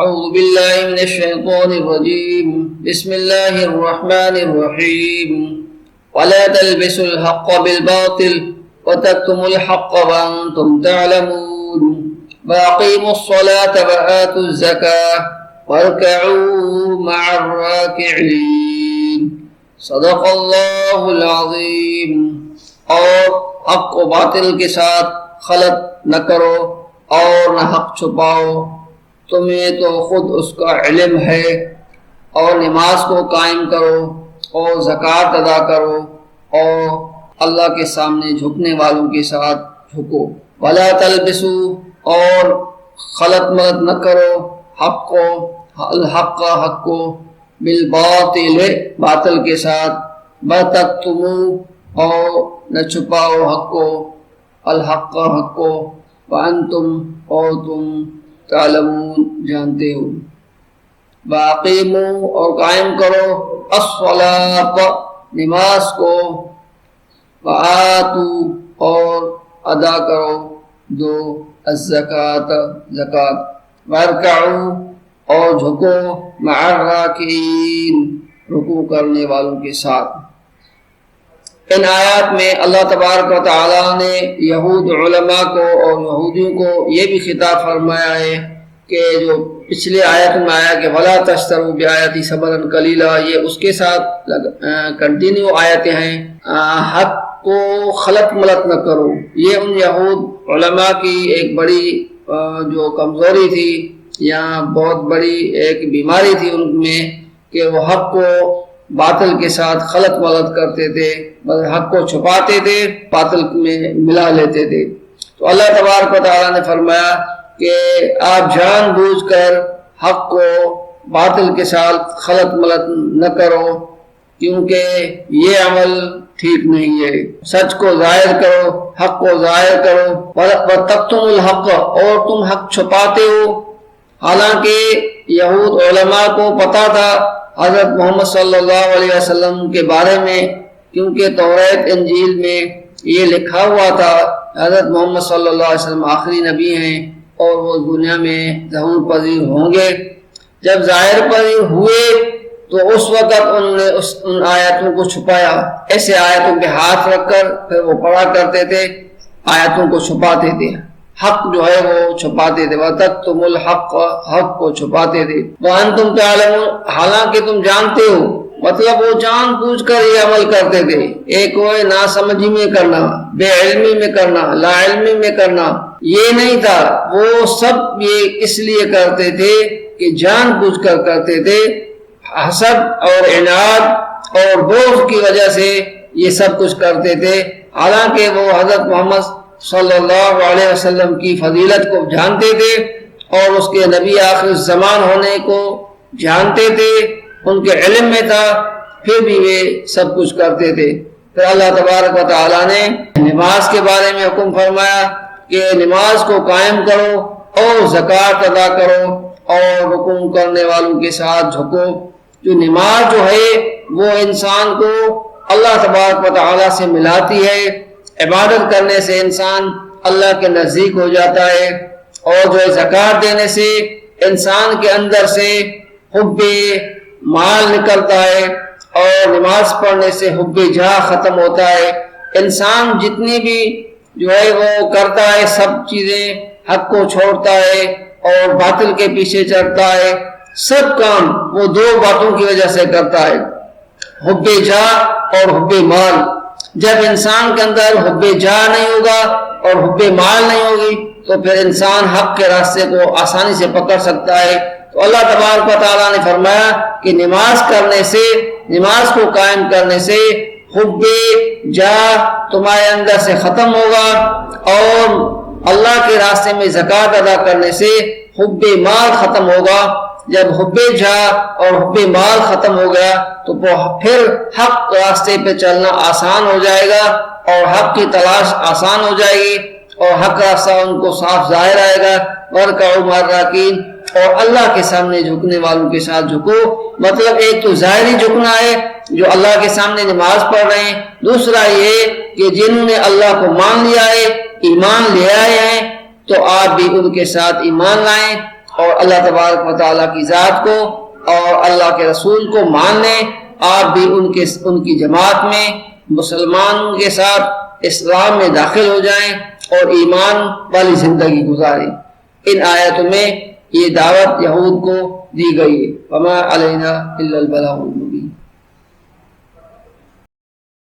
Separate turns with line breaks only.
أعوذ بالله من الشيطان الرجيم بسم الله الرحمن الرحيم ولا تلبسوا الحق بالباطل وتكتموا الحق وأنتم تعلمون وأقيموا الصلاة وآتوا الزكاة واركعوا مع الراكعين صدق اللہ العظیم۔ اور حق و باطل کے ساتھ خلط نہ کرو اور نہ حق چھپاؤ، تمہیں تو خود اس کا علم ہے، اور نماز کو قائم کرو اور زکوٰۃ ادا کرو اور اللہ کے سامنے جھکنے والوں کے ساتھ جھکو۔ ولا تلبسوا، اور خلط ملط نہ کرو حق کو بالباطل، باطل کے ساتھ، وتکتموا، اور نہ چھپاؤ حق کو، الحق کو، وانتم، اور تم، تعلمون، جانتے ہو۔ واقیموا، اور قائم کرو، الصلاۃ، نماز کو، وآتوا، اور ادا کرو دو، الزکوٰۃ، زکوٰۃ، وارکعوا، اور جھکو، مع الراکعین، رکوع کرنے والوں کے ساتھ۔ ان آیات میں اللہ تبارک و تعالیٰ نے یہود علماء کو اور یہودیوں کو یہ بھی خطاب فرمایا ہے کہ جو پچھلے آیت میں آیا کہ وَلَا تَشْتَرُوا بِآیَاتِي ثَمَنًا قَلِيلًا، یہ اس کے ساتھ کنٹینیو آیتیں ہیں۔ حق کو خلط ملط نہ کرو، یہ ان یہود علماء کی ایک بڑی جو کمزوری تھی یا بہت بڑی ایک بیماری تھی ان میں، کہ وہ حق کو باطل کے ساتھ خلط ملط کرتے تھے، حق کو چھپاتے تھے، باطل میں ملا لیتے تھے۔ تو اللہ تبارک و تعالیٰ نے فرمایا کہ آپ جان بوجھ کر حق کو باطل کے ساتھ خلط ملط نہ کرو، کیونکہ یہ عمل ٹھیک نہیں ہے۔ سچ کو ظاہر کرو، حق کو ظاہر کرو، وَتَكْتُمُوا الْحَقَّ، اور تم حق چھپاتے ہو۔ حالانکہ یہود علماء کو پتا تھا حضرت محمد صلی اللہ علیہ وسلم کے بارے میں، کیونکہ توریت انجیل میں یہ لکھا ہوا تھا حضرت محمد صلی اللہ علیہ وسلم آخری نبی ہیں اور وہ دنیا میں ظہور پذیر ہوں گے۔ جب ظاہر پذیر ہوئے تو اس وقت انہوں نے ان آیاتوں کو چھپایا، ایسے آیاتوں پہ ہاتھ رکھ کر پھر وہ پڑھا کرتے تھے، آیاتوں کو چھپاتے تھے، حق جو ہے وہ چھپاتے تھے، وَتَكْتُمُوا الْحَقَّ، حق کو چھپاتے تھے، وَأَنْتُمْ تَعْلَمُونَ، حالانکہ تم جانتے ہو، مطلب وہ جان بوجھ کر یہ عمل کرتے تھے۔ ایک وہ ناسمجھی میں کرنا، بے علمی میں کرنا، لا علمی میں کرنا، یہ نہیں تھا، وہ سب یہ اس لیے کرتے تھے کہ جان بوجھ کر کرتے تھے، حسد اور عناد اور بغض کی وجہ سے یہ سب کچھ کرتے تھے، حالانکہ وہ حضرت محمد صلی اللہ علیہ وسلم کی فضیلت کو جانتے تھے اور اس کے نبی آخر الزمان ہونے کو جانتے تھے، ان کے علم میں تھا، پھر بھی وہ سب کچھ کرتے تھے۔ پھر اللہ تبارک و تعالیٰ نے نماز کے بارے میں حکم فرمایا کہ نماز کو قائم کرو اور زکوٰۃ ادا کرو اور رکوع کرنے والوں کے ساتھ جھکو۔ جو نماز جو ہے وہ انسان کو اللہ تبارک و تعالیٰ سے ملاتی ہے، عبادت کرنے سے انسان اللہ کے نزدیک ہو جاتا ہے، اور جو زکوٰۃ دینے سے انسان کے اندر سے حب مال نکلتا ہے، اور نماز پڑھنے سے حب جاہ ختم ہوتا ہے۔ انسان جتنی بھی جو ہے وہ کرتا ہے، سب چیزیں حق کو چھوڑتا ہے اور باطل کے پیچھے چڑھتا ہے، سب کام وہ دو باتوں کی وجہ سے کرتا ہے، حب جاہ اور حب مال۔ جب انسان کے اندر حب جاہ نہیں ہوگا اور حب مال نہیں ہوگی تو پھر انسان حق کے راستے کو آسانی سے پکڑ سکتا ہے۔ تو اللہ تبارک و تعالیٰ نے فرمایا کہ نماز کرنے سے، نماز کو قائم کرنے سے حب جاہ تمہارے اندر سے ختم ہوگا، اور اللہ کے راستے میں زکوٰۃ ادا کرنے سے حب مال ختم ہوگا۔ جب حب جاہ اور حب مال ختم ہو گیا تو پھر حق راستے پہ چلنا آسان ہو جائے گا اور حق کی تلاش آسان ہو جائے گی اور حق راستہ ان کو صاف ظاہر آئے گا۔ وَارْكَعُوا مَعَ الرَّاكِعِينَ، اور اللہ کے سامنے جھکنے والوں کے ساتھ جھکو۔ مطلب ایک تو ظاہری جھکنا ہے جو اللہ کے سامنے نماز پڑھ رہے ہیں، دوسرا یہ کہ جنہوں نے اللہ کو مان لیا ہے، ایمان لے آئے ہیں، تو آپ بھی ان کے ساتھ ایمان لائیں اور اللہ تبارک و تعالیٰ کی ذات کو اور اللہ کے رسول کو مان لیں، آپ بھی ان کی جماعت میں مسلمانوں کے ساتھ اسلام میں داخل ہو جائیں اور ایمان والی زندگی گزاریں۔ ان آیتوں میں یہ دعوت یہود کو دی گئی ہے، وما علینا الا البلاغ المبین۔